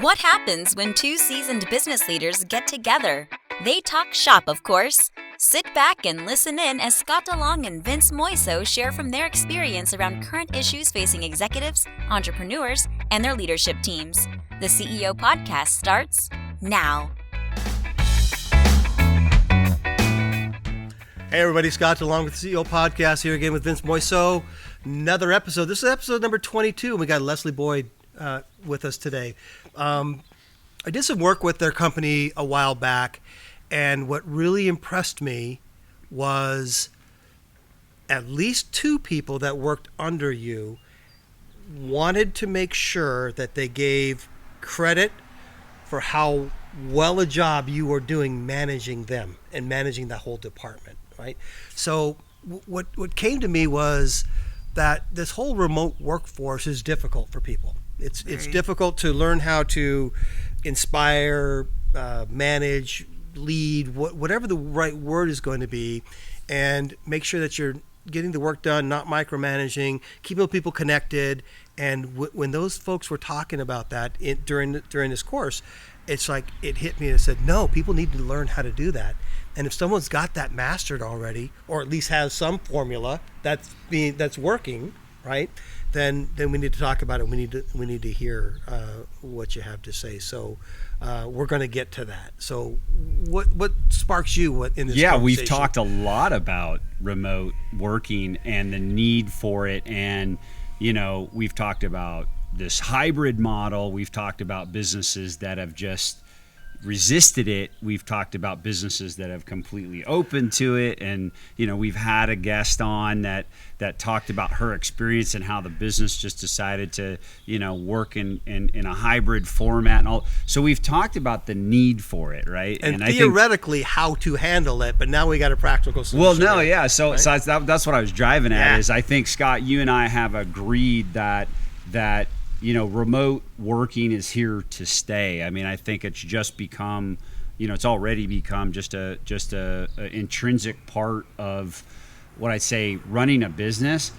What happens when two seasoned business leaders get together? They talk shop, of course. Sit back and listen in as Scott DeLong and Vince Moiso share from their experience around current issues facing executives, entrepreneurs, and their leadership teams. The CEO Podcast starts now. Hey everybody, Scott DeLong with the CEO Podcast here again with Vince Moiso. Another episode. This is episode number 22, and we got Lesley Boyd with us today. I did some work with their company a while back, and what really impressed me was at least two people that worked under you wanted to make sure that they gave credit for how well a job you were doing managing them and managing the whole department, right? So what came to me was that this whole remote workforce is difficult for people. It's difficult to learn how to inspire, manage, lead, whatever the right word is going to be, and make sure that you're getting the work done, not micromanaging, keeping people connected. And when those folks were talking about that during this course, it's like it hit me and it said, no, people need to learn how to do that. And if someone's got that mastered already, or at least has some formula that's working, right? Then we need to talk about it. We need to hear what you have to say. So we're going to get to that. So what sparks you in this conversation? We've talked a lot about remote working and the need for it, and we've talked about this hybrid model. We've talked about businesses that have just resisted it. We've talked about businesses that have completely opened to it, and we've had a guest on that talked about her experience and how the business just decided to work in a hybrid format and all. So we've talked about the need for it, right? And theoretically how to handle it, but now we got a practical solution. Well, no, yeah. So, right? so that's what I was driving at. Is I think, Scott, you and I have agreed that remote working is here to stay. I mean, I think it's just become, it's already become just a intrinsic part of what I say running a business,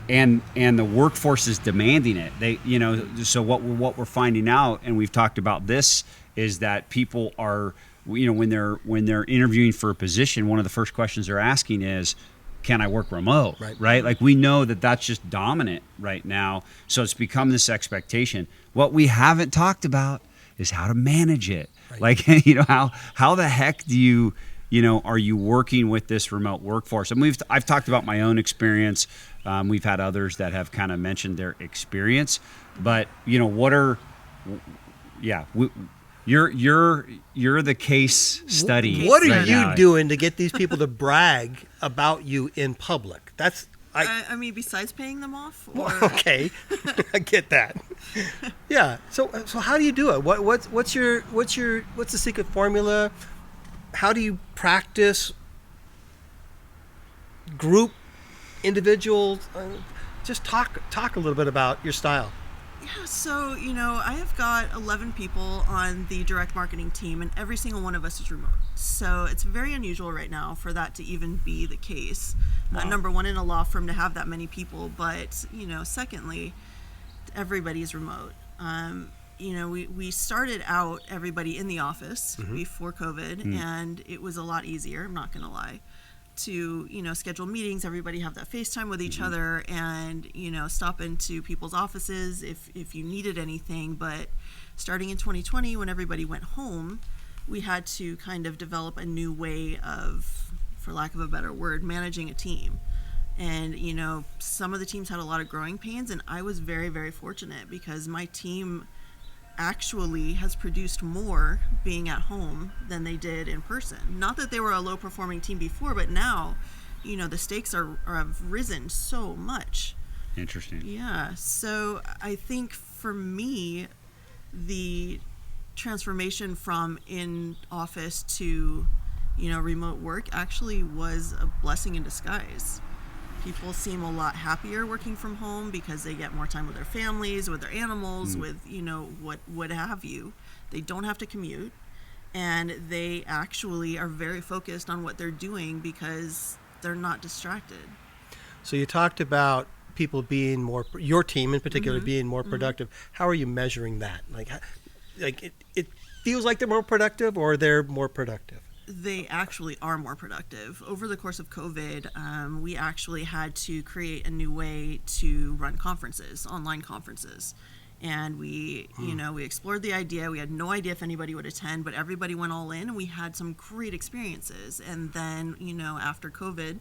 and the workforce is demanding it. So what we're finding out, and we've talked about this, is that people are, when they're interviewing for a position, one of the first questions they're asking is, can I work remote, right? Like, we know that that's just dominant right now. So it's become this expectation. What we haven't talked about is how to manage it. Right. Like, how the heck do you, are you working with this remote workforce? And I've talked about my own experience. We've had others that have kind of mentioned their experience, but You're the case study. What are you doing to get these people to brag about you in public? That's I mean, besides paying them off. Or... Okay, I get that. Yeah. So how do you do it? What's the secret formula? How do you practice? Group, individuals. Just talk a little bit about your style. Yeah, so, I have got 11 people on the direct marketing team, and every single one of us is remote. So it's very unusual right now for that to even be the case. Wow. Number one, in a law firm to have that many people, but, secondly, everybody is remote. We started out everybody in the office before COVID, and it was a lot easier, I'm not going to lie, to schedule meetings, everybody have that FaceTime with each other, and stop into people's offices if you needed anything. But starting in 2020, when everybody went home, we had to kind of develop a new way of, for lack of a better word, managing a team. And some of the teams had a lot of growing pains, and I was very, very fortunate because my team actually has produced more being at home than they did in person. Not that they were a low performing team before, but now, the stakes have risen so much. Interesting. Yeah. So I think for me, the transformation from in office to, remote work actually was a blessing in disguise. People seem a lot happier working from home because they get more time with their families, with their animals, with, what have you. They don't have to commute, and they actually are very focused on what they're doing because they're not distracted. So you talked about people being more, your team in particular, being more productive. How are you measuring that? Like, like it feels like they're more productive, or they're more productive? They actually are more productive. Over the course of COVID, we actually had to create a new way to run conferences, online conferences. And we explored the idea. We had no idea if anybody would attend, but everybody went all in, and we had some great experiences. And then, after COVID,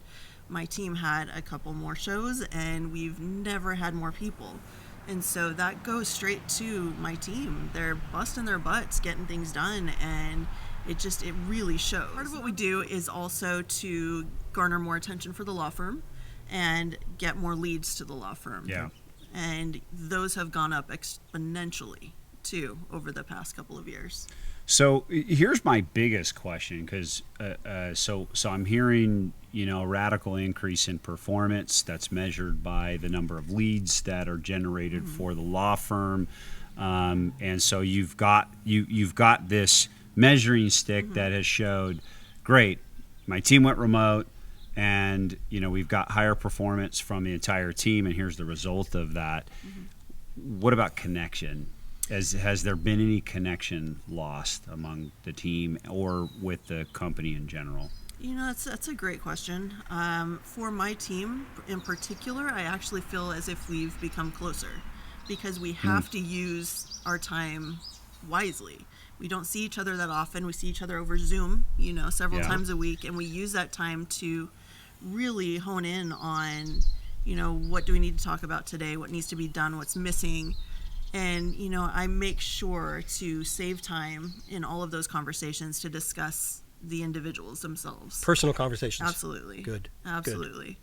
my team had a couple more shows, and we've never had more people. And so that goes straight to my team. They're busting their butts getting things done, and it really shows. Part of what we do is also to garner more attention for the law firm and get more leads to the law firm. Yeah. And those have gone up exponentially too over the past couple of years. So here's my biggest question, because so I'm hearing a radical increase in performance that's measured by the number of leads that are generated for the law firm, and so you've got this measuring stick that has showed, great, my team went remote, and we've got higher performance from the entire team, and here's the result of that. What about connection? Has there been any connection lost among the team or with the company in general? That's a great question. For my team in particular, I actually feel as if we've become closer, because we have to use our time wisely. We don't see each other that often. We see each other over Zoom, several times a week, and we use that time to really hone in on, what do we need to talk about today, what needs to be done, what's missing. And, I make sure to save time in all of those conversations to discuss the individuals themselves. Personal conversations. Absolutely. Good. Absolutely.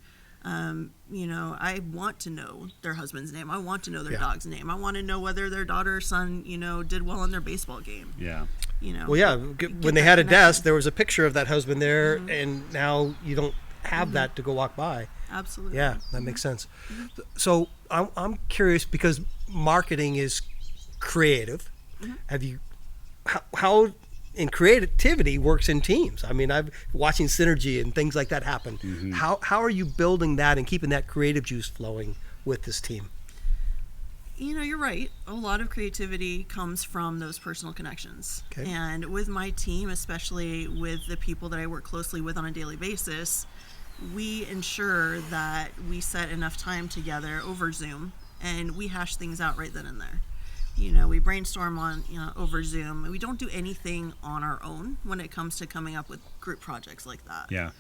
I want to know their husband's name. I want to know their dog's name. I want to know whether their daughter or son, did well in their baseball game. Yeah. Well, yeah. When they had a desk, there was a picture of that husband there, and now you don't have that to go walk by. Absolutely. Yeah, that makes sense. So I'm curious, because marketing is creative. Have you how in creativity works in teams? I mean, I've watching synergy and things like that happen. How are you building that and keeping that creative juice flowing with this team? You're right. A lot of creativity comes from those personal connections. Okay. And with my team, especially with the people that I work closely with on a daily basis, we ensure that we set enough time together over Zoom, and we hash things out right then and there. We brainstorm on, over Zoom. We don't do anything on our own when it comes to coming up with group projects like that. Yeah.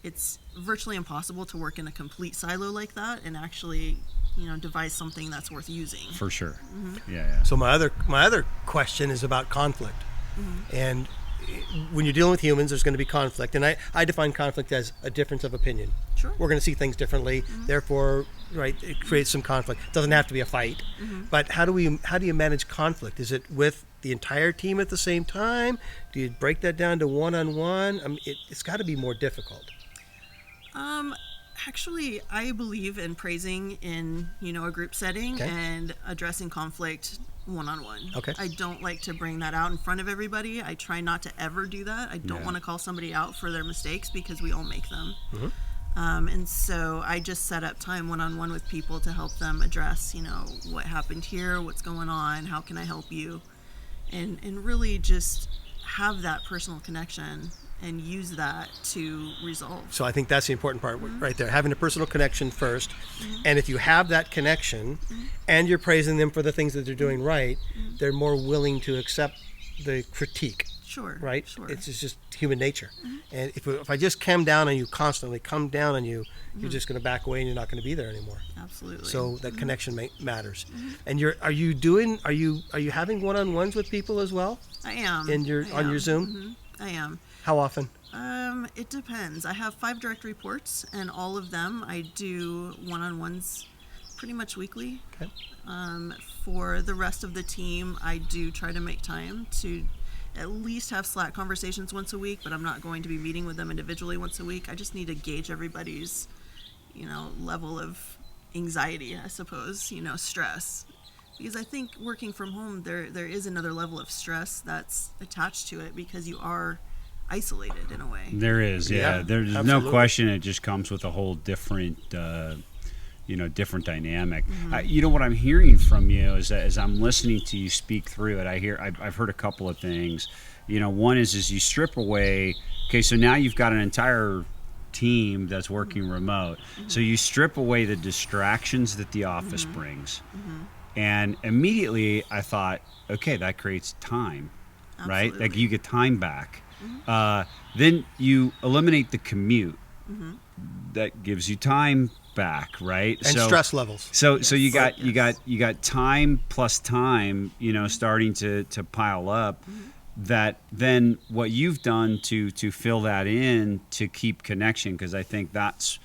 It's virtually impossible to work in a complete silo like that and actually, devise something that's worth using. For sure. Yeah. So my other question is about conflict. And when you're dealing with humans, there's going to be conflict, and I define conflict as a difference of opinion. Sure. We're going to see things differently, therefore, right, it creates some conflict. It doesn't have to be a fight, but how do you manage conflict? Is it with the entire team at the same time? Do you break that down to one-on-one? I mean, it's got to be more difficult. Actually, I believe in praising in, a group setting and addressing conflict one-on-one. Okay. I don't like to bring that out in front of everybody. I try not to ever do that. I don't want to call somebody out for their mistakes, because we all make them. And so I just set up time one-on-one with people to help them address, what happened here, what's going on, how can I help you, and really just have that personal connection and use that to resolve. So I think that's the important part right there, having a personal connection first. And if you have that connection and you're praising them for the things that they're doing right, they're more willing to accept the critique. Sure. Right? Sure. It's just human nature. And if I just come down on you constantly, you're just going to back away and you're not going to be there anymore. Absolutely. So that connection matters. And are you having one-on-ones with people as well? I am. On your Zoom? I am. How often? It depends. I have 5 direct reports, and all of them I do one-on-ones pretty much weekly. Okay. For the rest of the team, I do try to make time to at least have Slack conversations once a week, but I'm not going to be meeting with them individually once a week. I just need to gauge everybody's, level of anxiety, I suppose, stress. Because I think working from home, there is another level of stress that's attached to it, because you are isolated in a way. There is, yeah. There's absolutely. no question. It just comes with a whole different different dynamic. What I'm hearing from you is that as I'm listening to you speak through it, I've heard a couple of things. One is you strip away. Okay, so now you've got an entire team that's working remote. So you strip away the distractions that the office brings. And immediately I thought, okay, that creates time, right? Like you get time back. Then you eliminate the commute. That gives you time back, right? And stress levels. So you got time plus time, starting to pile up. That then what you've done to fill that in to keep connection, because I think that's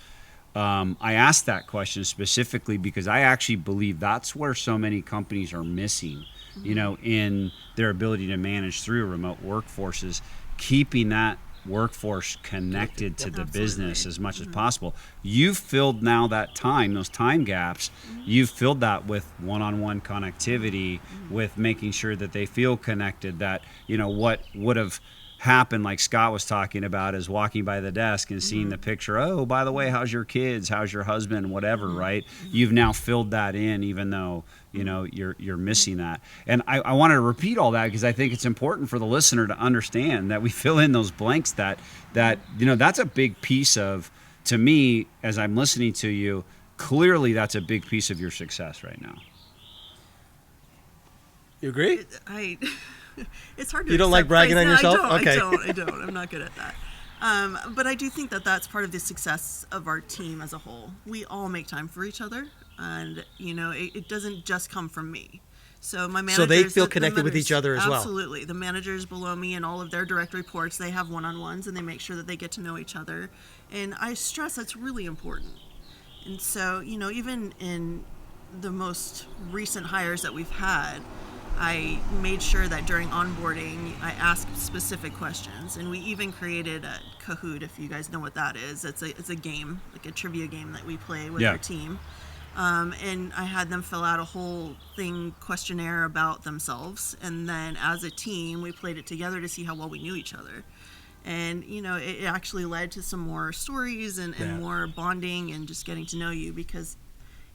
I asked that question specifically because I actually believe that's where so many companies are missing, in their ability to manage through remote workforces, keeping that workforce connected to the business as much as possible. You've filled now that time, those time gaps, you've filled that with one-on-one connectivity, with making sure that they feel connected, that, what would have happened, like Scott was talking about, is walking by the desk and seeing the picture, oh, by the way, how's your kids, how's your husband, whatever, right? You've now filled that in, even though you're missing that. And I wanted to repeat all that because I think it's important for the listener to understand that we fill in those blanks, that that's a big piece of, to me, as I'm listening to you, clearly that's a big piece of your success right now. You agree? It's hard to. You don't like bragging on yourself? I don't. I'm not good at that. But I do think that that's part of the success of our team as a whole. We all make time for each other, and it doesn't just come from me. So my managers, so they feel connected with each other as well. Absolutely. The managers below me and all of their direct reports, they have one-on-ones, and they make sure that they get to know each other. And I stress that's really important. And so even in the most recent hires that we've had, I made sure that during onboarding, I asked specific questions, and we even created a Kahoot, if you guys know what that is. It's a game, like a trivia game that we play with our team. And I had them fill out a whole questionnaire about themselves, and then as a team, we played it together to see how well we knew each other. And it actually led to some more stories and more bonding and just getting to know you, because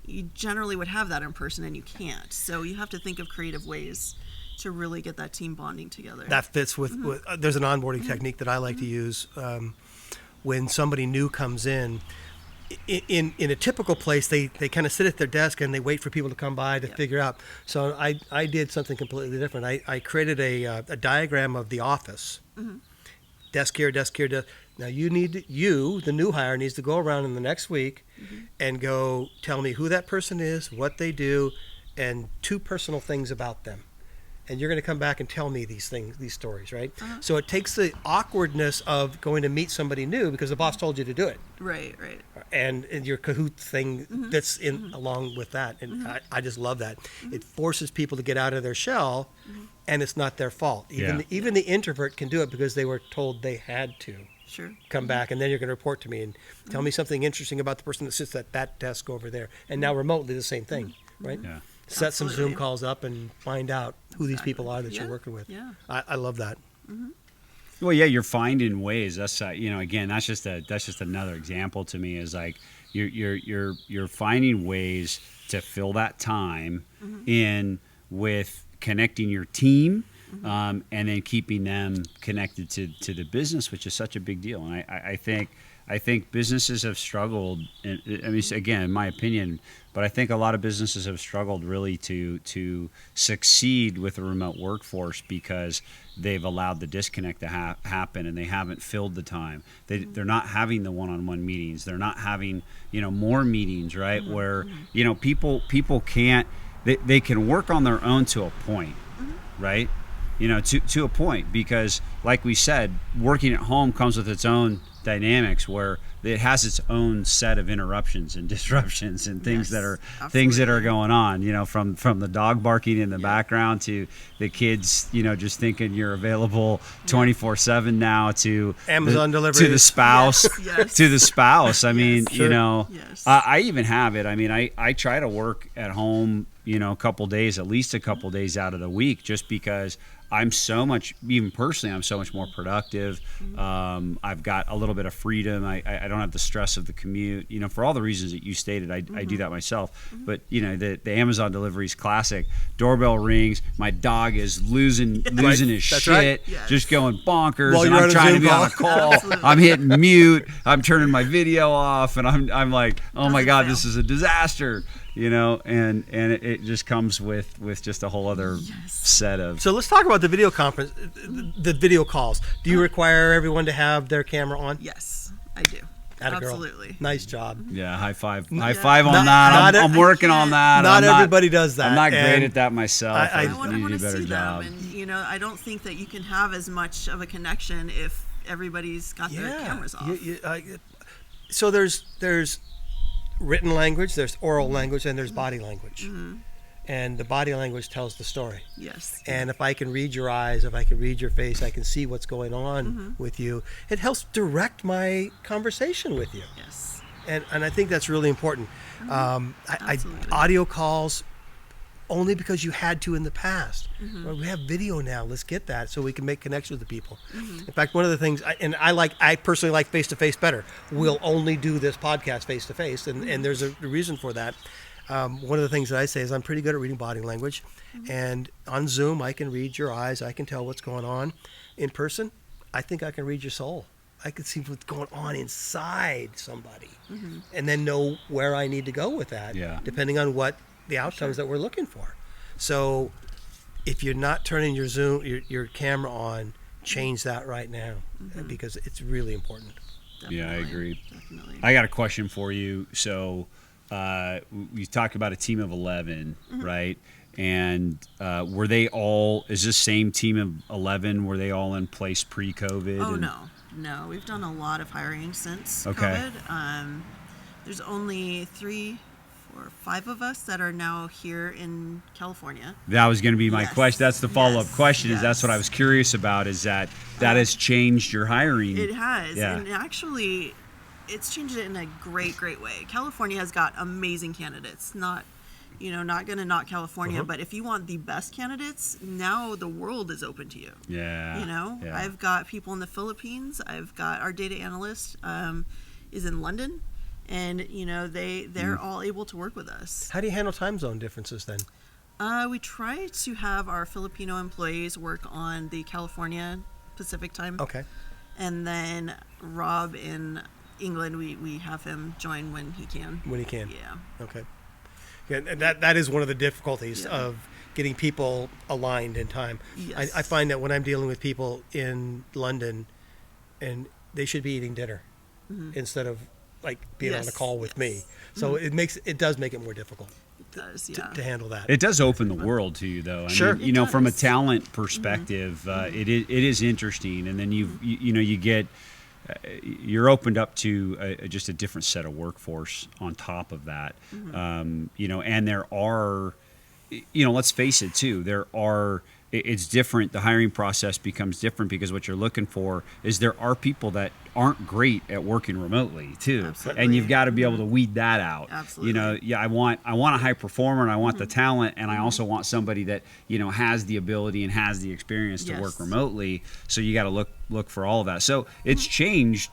you generally would have that in person and you can't. So you have to think of creative ways to really get that team bonding together. That fits with there's an onboarding technique that I like to use when somebody new comes in. In a typical place, they kind of sit at their desk and they wait for people to come by to figure out. So I did something completely different. I created a diagram of the office. Desk here, desk here, desk. Now the new hire needs to go around in the next week and go tell me who that person is, what they do, and 2 personal things about them. And you're going to come back and tell me these stories, right? So it takes the awkwardness of going to meet somebody new because the boss told you to do it. Right. And your Kahoot thing that's in along with that. And I just love that. It forces people to get out of their shell, and it's not their fault. Even the introvert can do it because they were told they had to. Sure. Come back, and then you're going to report to me and tell me something interesting about the person that sits at that desk over there. And now remotely the same thing, right? Yeah. Set some Zoom calls up and find out who these people are that you're working with. Yeah. I love that. Well, yeah, you're finding ways. That's again, that's just another example to me. Is like you're finding ways to fill that time in with connecting your team. And then keeping them connected to the business, which is such a big deal. And I think businesses have struggled. I mean, again, in my opinion, but I think a lot of businesses have struggled really to succeed with a remote workforce because they've allowed the disconnect to happen, and they haven't filled the time. They're not having the one-on-one meetings. They're not having more meetings, right? Where people can't. They can work on their own to a point, right? To a point, because like we said, working at home comes with its own dynamics where it has its own set of interruptions and disruptions and things that are going on, from the dog barking in the background to the kids, just thinking you're available 24/7 now, to Amazon delivery, to the spouse, to the spouse. I mean, Sure. I even have it. I mean, I try to work at home a couple days, at least a couple days out of the week, just because I'm so much, even personally, I'm so much more productive. I've got a little bit of freedom. I don't have the stress of the commute, for all the reasons that you stated. I do that myself. But, the Amazon delivery is classic. Doorbell rings. My dog is losing his shit, right. Yes. just going bonkers. While And you're I'm on a trying to Zoom be call. on a call. Absolutely. I'm hitting mute. I'm turning my video off. And I'm like, oh my Doesn't God, fail. this is a disaster. And it just comes with just a whole other set of. So let's talk about the video conference, the video calls. Do you require everyone to have their camera on? Yes, I do. Atta girl. Absolutely. Nice job. Yeah, high five on Not- that. not I'm working on that. Not I'm everybody does that. I'm not great and at that myself. I I want need to to do a better see job. them, and I don't think that you can have as much of a connection if everybody's got their cameras off. So there's written language, there's oral language, and there's body language. And the body language tells the story. Yes. And if I can read your eyes, if I can read your face, I can see what's going on with you. It helps direct my conversation with you. Yes. And I think that's really important. Absolutely. Audio calls only because you had to in the past. Well, we have video now. Let's get that so we can make connections with the people. In fact, one of the things, I personally like face-to-face better. We'll only do this podcast face-to-face, and there's a reason for that. One of the things that I say is I'm pretty good at reading body language, and on Zoom I can read your eyes. I can tell what's going on. In person, I think I can read your soul. I can see what's going on inside somebody, and then know where I need to go with that, depending on what the outcomes that we're looking for. So if you're not turning your Zoom, your camera on, change that right now, because it's really important. Definitely. Yeah, I agree. Definitely. I got a question for you. So we talked about a team of 11, right? And were they all, is this same team of 11, were they all in place pre-COVID? Oh, no. We've done a lot of hiring since Okay. COVID. There's only 3, 4, 5 of us that are now here in California. That was going to be my Yes. question. That's the follow-up Yes. question. Is that's what I Yes. was curious about, is that has changed your hiring. It has. Yeah. And actually, it's changed it in a great, great way. California has got amazing candidates. Not going to knock California, but if you want the best candidates, now the world is open to you. Yeah. Yeah. I've got people in the Philippines. I've got our data analyst is in London, and they're all able to work with us. How do you handle time zone differences then? We try to have our Filipino employees work on the California Pacific time. Okay. And then Rob in England, we have him join when he can. When he can. Yeah. Okay. Yeah, and that is one of the difficulties Yeah. of getting people aligned in time. Yes. I find that when I'm dealing with people in London, and they should be eating dinner instead of like being on a Yes. call with me. So it does make it more difficult It does, yeah. to handle that. It does open the world to you, though. I Sure. mean, It from a does. talent perspective, it is interesting, and then you get you're opened up to just a different set of workforce on top of that. And there are, let's face it too, it's different. The hiring process becomes different because what you're looking for is there are people that aren't great at working remotely too. Absolutely. And you've got to be able to weed that out. Absolutely. I want a high performer, and I want the talent, and I also want somebody that, has the ability and has the experience to work Yes. remotely. So you got to look for all of that. So it's changed,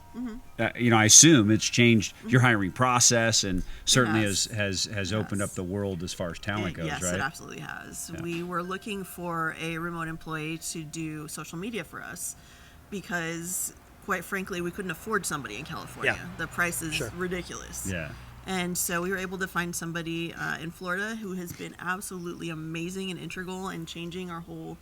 I assume it's changed your hiring process, and certainly Yes. has opened up the world as far as talent goes, Yes, right? it absolutely has. Yeah. We were looking for a remote employee to do social media for us because, quite frankly, we couldn't afford somebody in California. Yeah. The price is Sure. ridiculous. Yeah. And so we were able to find somebody in Florida who has been absolutely amazing and integral in changing our whole,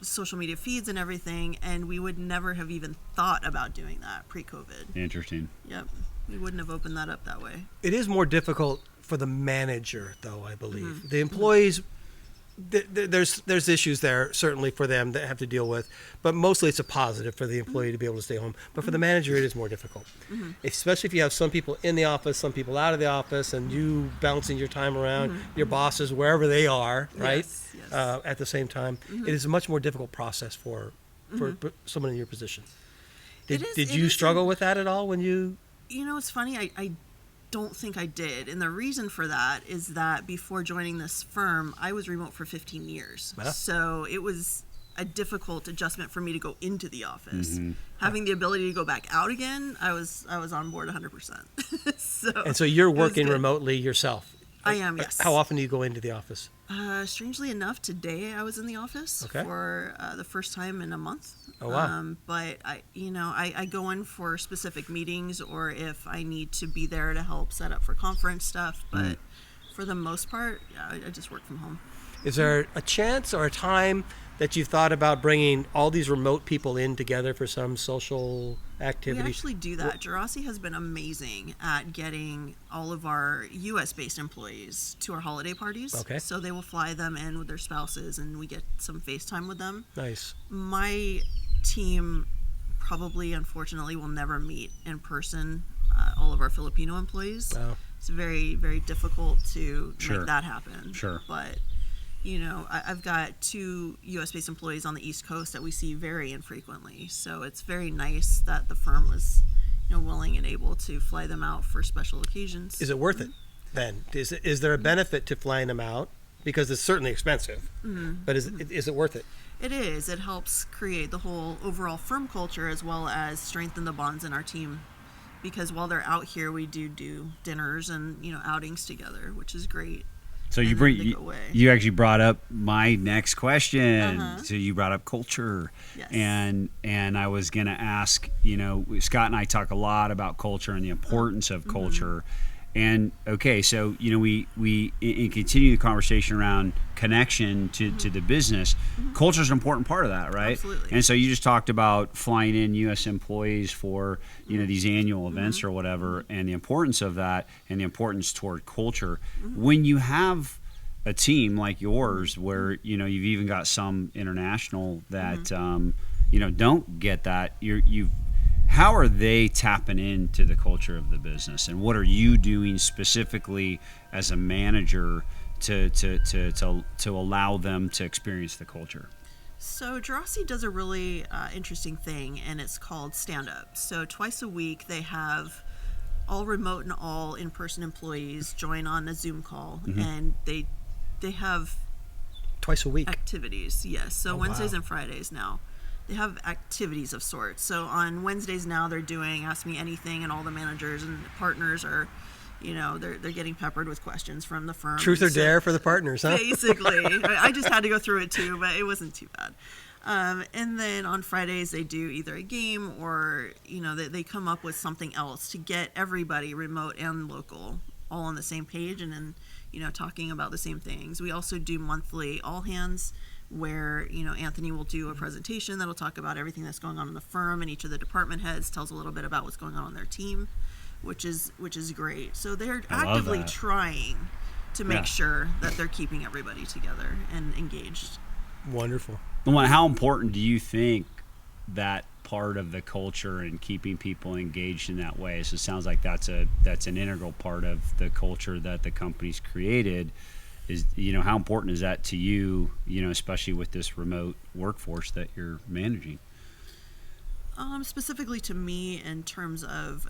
social media feeds and everything. And we would never have even thought about doing that pre-COVID. Interesting. Yep. We wouldn't have opened that up that way. It is more difficult for the manager, though, I believe. The employees, there's issues there, certainly for them that have to deal with, but mostly it's a positive for the employee to be able to stay home. But for the manager, it is more difficult, especially if you have some people in the office, some people out of the office, and you bouncing your time around, your bosses, wherever they are, right? Yes. At the same time. It is a much more difficult process for someone in your position. It is- Did it you is struggle with that at all when you... It's funny. I don't think I did. And the reason for that is that before joining this firm, I was remote for 15 years. Wow. So it was a difficult adjustment for me to go into the office. Having the ability to go back out again, I was on board 100%. And so you're it was working good. remotely yourself? I am, yes. How often do you go into the office? Strangely enough, today I was in the office for the first time in a month. Oh, wow. But I go in for specific meetings, or if I need to be there to help set up for conference stuff. But for the most part, I just work from home. Is there a chance or a time that you've thought about bringing all these remote people in together for some social activity? We actually do that. Geraci has been amazing at getting all of our U.S.-based employees to our holiday parties. Okay. So they will fly them in with their spouses, and we get some FaceTime with them. Nice. My team probably, unfortunately, will never meet in person all of our Filipino employees. Wow. It's very, very difficult to Sure. make that happen. Sure. But I've got 2 U.S.-based employees on the East Coast that we see very infrequently. So it's very nice that the firm was, willing and able to fly them out for special occasions. Is it worth it then? Is there a benefit to flying them out? Because it's certainly expensive, but is it worth it? It is. It helps create the whole overall firm culture as well as strengthen the bonds in our team. Because while they're out here, we do dinners and, outings together, which is great. So And you then they go away. you actually brought up my next question. So you brought up culture, Yes. and I was gonna ask. Scott and I talk a lot about culture and the importance of culture. And okay, so we continue the conversation around connection to the business. Culture is an important part of that, right? Absolutely. And so you just talked about flying in U.S. employees for these annual events or whatever, and the importance of that, and the importance toward culture. When you have a team like yours, where you've even got some international that don't get that, how are they tapping into the culture of the business, and what are you doing specifically as a manager to allow them to experience the culture? So Geraci does a really interesting thing, and it's called Stand Up. So twice a week they have all remote and all in-person employees join on a Zoom call, and they have Twice a week. activities. Yes. So Oh, Wednesdays wow. and Fridays now. They have activities of sorts. So on Wednesdays now they're doing Ask Me Anything, and all the managers and partners are, they're getting peppered with questions from the firm. Truth or So dare for the partners, huh? basically, I just had to go through it too, but it wasn't too bad. And then on Fridays they do either a game or, they come up with something else to get everybody, remote and local, all on the same page, and then, talking about the same things. We also do monthly all hands, where Anthony will do a presentation that'll talk about everything that's going on in the firm, and each of the department heads tells a little bit about what's going on their team, which is great. So they're I love actively that. trying to make Yeah. sure that they're keeping everybody together and engaged. Wonderful. Well, how important do you think that part of the culture and keeping people engaged in that way? So it sounds like that's an integral part of the culture that the company's created. Is how important is that to you? Especially with this remote workforce that you're managing. Specifically to me, in terms of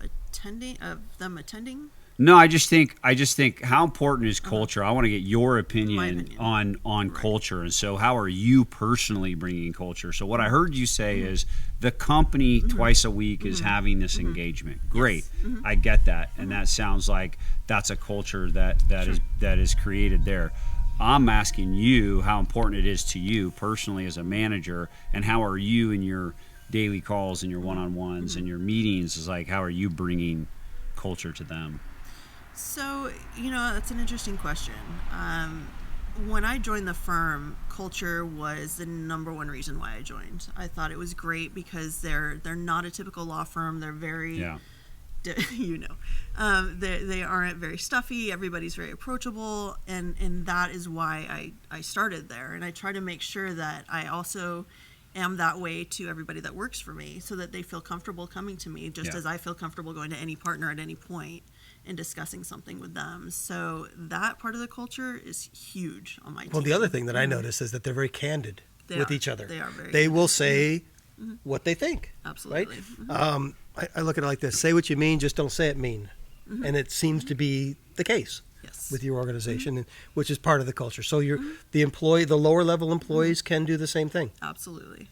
them attending. No, I just think how important is culture? I want to get your My opinion opinion. on culture. And so how are you personally bringing culture? So what I heard you say is the company twice a week is having this engagement. Great. I get that. And that sounds like that's a culture that is created there. I'm asking you how important it is to you personally as a manager, and how are you in your daily calls and your one-on-ones and your meetings, is like, how are you bringing culture to them? So, that's an interesting question. When I joined the firm, culture was the number one reason why I joined. I thought it was great because they're not a typical law firm. They're very, they aren't very stuffy. Everybody's very approachable, and that is why I started there. And I try to make sure that I also am that way to everybody that works for me, so that they feel comfortable coming to me, just as I feel comfortable going to any partner at any point and discussing something with them. So that part of the culture is huge on my team. Well, the other thing that I notice is that they're very candid with each other. They are very They candid. will say what they think. Absolutely. Right? I look at it like this: say what you mean, just don't say it mean. and it seems to be the case Yes. with your organization, and, which is part of the culture. So the lower level employees can do the same thing. Absolutely.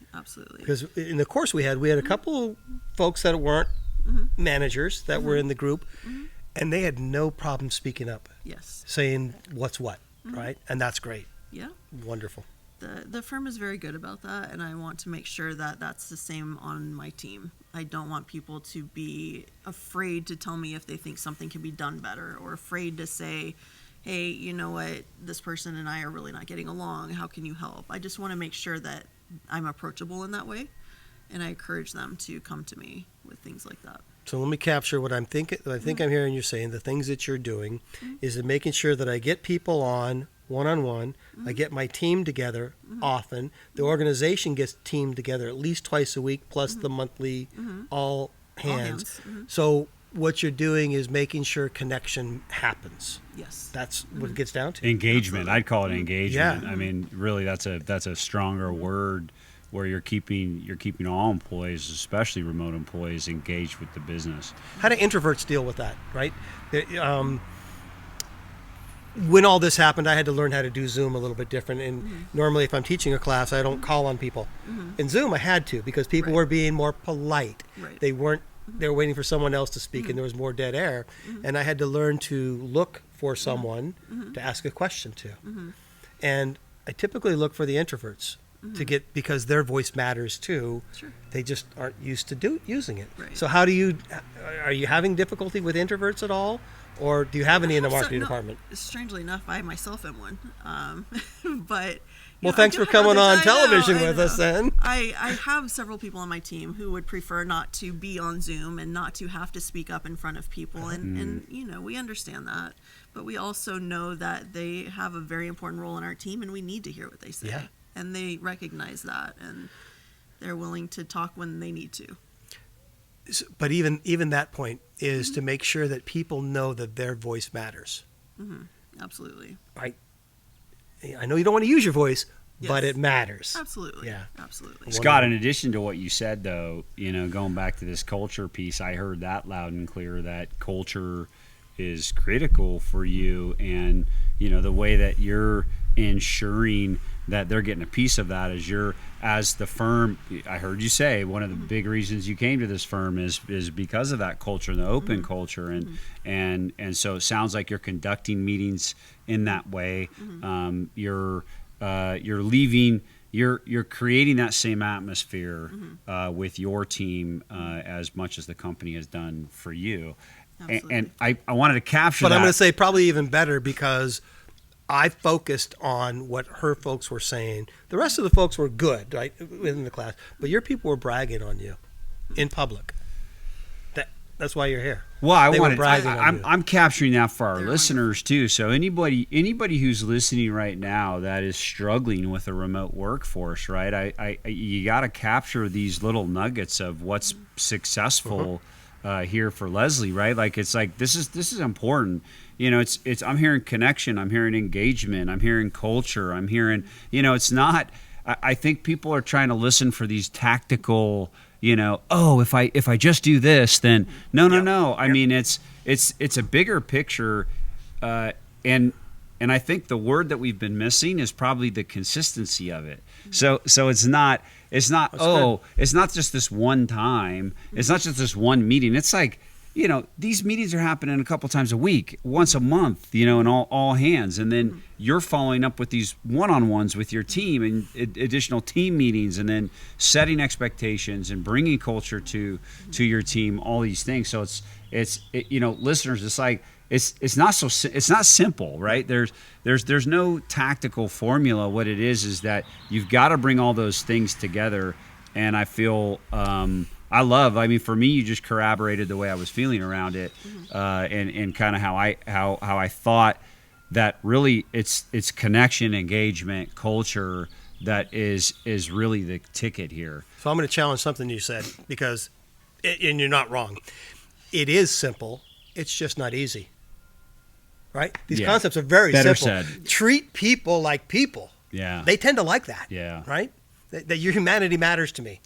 Because in the course we had a couple folks that weren't managers that were in the group, and they had no problem speaking up, Yes. saying what's what, right? And that's great. Yeah. Wonderful. The firm is very good about that, and I want to make sure that that's the same on my team. I don't want people to be afraid to tell me if they think something can be done better, or afraid to say, hey, you know what, this person and I are really not getting along. How can you help? I just want to make sure that I'm approachable in that way, and I encourage them to come to me with things like that. So let me capture what I'm thinking. I think I'm hearing you saying the things that you're doing is in making sure that I get people on one-on-one. I get my team together often. The organization gets teamed together at least twice a week, plus the monthly all hands. So what you're doing is making sure connection happens. Yes. That's what it gets down to. Engagement. I'd call it engagement. Yeah. I mean, really, that's a stronger word, where you're keeping all employees, especially remote employees, engaged with the business. How do introverts deal with that, right? When all this happened, I had to learn how to do Zoom a little bit different. And normally, if I'm teaching a class, I don't call on people. In Zoom, I had to, because people were being more polite. Right. They were waiting for someone else to speak, and there was more dead air. And I had to learn to look for someone to ask a question to. And I typically look for the introverts to get, because their voice matters too. Sure. They just aren't used to using it. Right. So are you having difficulty with introverts at all? Or do you have any in the marketing department? Strangely enough, I myself am one. But well, thanks for coming on television with us then. I have several people on my team who would prefer not to be on Zoom and not to have to speak up in front of people. And we understand that. But we also know that they have a very important role in our team, and we need to hear what they say. Yeah. And they recognize that, and they're willing to talk when they need to. But even that point is to make sure that people know that their voice matters. Absolutely. Right. I know you don't want to use your voice, but Yes. it matters. Absolutely. Yeah. Absolutely. Scott, in addition to what you said, though, going back to this culture piece, I heard that loud and clear, that culture is critical for you, and the way that you're ensuring that they're getting a piece of that is as the firm. I heard you say one of the big reasons you came to this firm is because of that culture, the open culture, and so it sounds like you're conducting meetings in that way. You're leaving. You're creating that same atmosphere with your team as much as the company has done for you. And I wanted to capture that. But I'm going to say probably even better, because I focused on what her folks were saying. The rest of the folks were good, right, within the class. But your people were bragging on you in public. That's why you're here. Well, I'm capturing that for our listeners too. So anybody who's listening right now that is struggling with a remote workforce, right? You got to capture these little nuggets of what's successful here for Lesley, right? Like, it's like this is important. I'm hearing connection, I'm hearing engagement, I'm hearing culture, I'm hearing, it's not. I think people are trying to listen for these tactical. If I just do this, then no. I mean, it's a bigger picture, and I think the word that we've been missing is probably the consistency of it. So it's not it's not just this one time. It's not just this one meeting. It's like, these meetings are happening a couple times a week, once a month, and all hands. And then you're following up with these one-on-ones with your team and additional team meetings, and then setting expectations and bringing culture to your team, all these things. So it's listeners, it's like, it's not simple, right? There's no tactical formula. What it is that you've got to bring all those things together. And I feel, for me, you just corroborated the way I was feeling around it, and kind of how I thought that really it's connection, engagement, culture that is really the ticket here. So I'm going to challenge something you said, because, and you're not wrong. It is simple. It's just not easy. Right? These concepts are very Better simple. said. Treat people like people. Yeah. They tend to like that. Yeah. Right? That your humanity matters to me.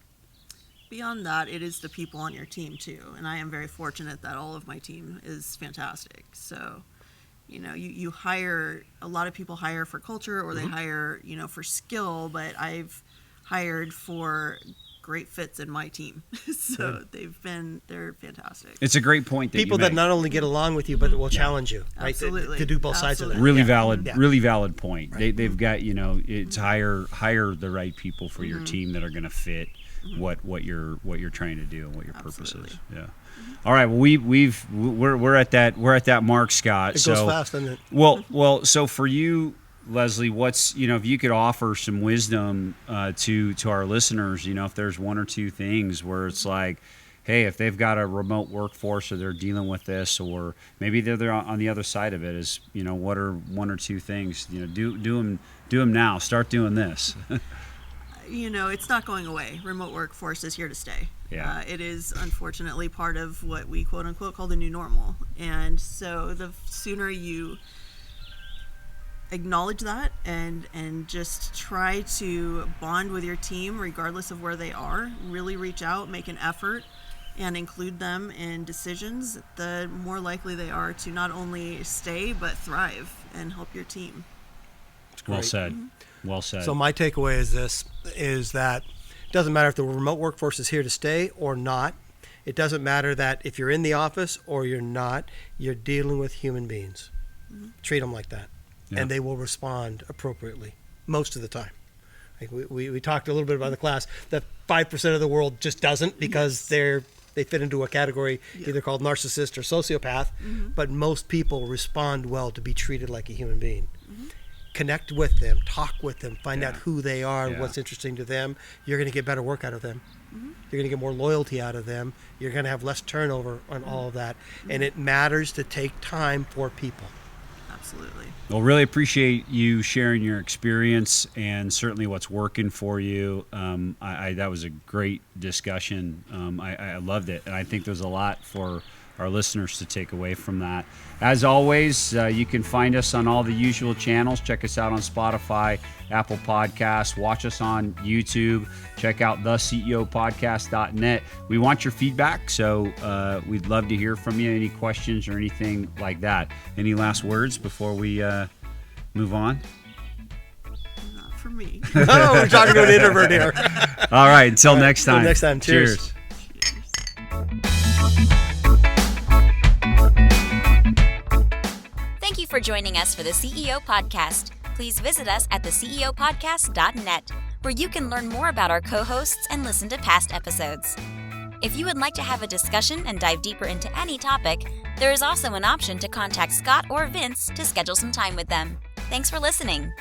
Beyond that, it is the people on your team too. And I am very fortunate that all of my team is fantastic. So, you hire, a lot of people hire for culture or they hire, for skill, but I've hired for great fits in my team. So they're fantastic. It's a great point that People you that make. not only get along with you, but will challenge you, right? Absolutely. To do both sides of that. Really Yeah. valid, really valid point. Right. They've got, it's hire the right people for your team that are going to fit what you're trying to do and what your purpose is. Yeah. All right. Well, we're at that mark, Scott. It goes fast, doesn't it? Well. So for you, Lesley, what's if you could offer some wisdom to our listeners, if there's one or two things where it's like, hey, if they've got a remote workforce or they're dealing with this, or maybe they're on the other side of it, is what are one or two things? Do them now. Start doing this. It's not going away. Remote workforce is here to stay. Yeah. It is unfortunately part of what we quote unquote call the new normal. And so the sooner you acknowledge that and just try to bond with your team regardless of where they are, really reach out, make an effort, and include them in decisions, the more likely they are to not only stay but thrive and help your team. Well said. Well said. So my takeaway is that it doesn't matter if the remote workforce is here to stay or not. It doesn't matter that if you're in the office or you're not, you're dealing with human beings. Treat them like that. Yeah. And they will respond appropriately most of the time. Like we talked a little bit about in the class that 5% of the world just doesn't because they fit into a category either called narcissist or sociopath, but most people respond well to be treated like a human being. Connect with them, talk with them, find out who they are, what's interesting to them. You're going to get better work out of them. You're going to get more loyalty out of them. You're going to have less turnover on all of that. And it matters to take time for people. Absolutely. Well, really appreciate you sharing your experience and certainly what's working for you. That was a great discussion. I loved it. And I think there's a lot for our listeners to take away from that. As always, you can find us on all the usual channels. Check us out on Spotify, Apple Podcasts. Watch us on YouTube. Check out theceopodcast.net. We want your feedback, so we'd love to hear from you. Any questions or anything like that. Any last words before we move on? Not for me. Oh, we're talking to an introvert here. All right, until next time. Until next time. Cheers. Thank you for joining us for the CEO Podcast. Please visit us at theceopodcast.net, where you can learn more about our co-hosts and listen to past episodes. If you would like to have a discussion and dive deeper into any topic, there is also an option to contact Scott or Vince to schedule some time with them. Thanks for listening.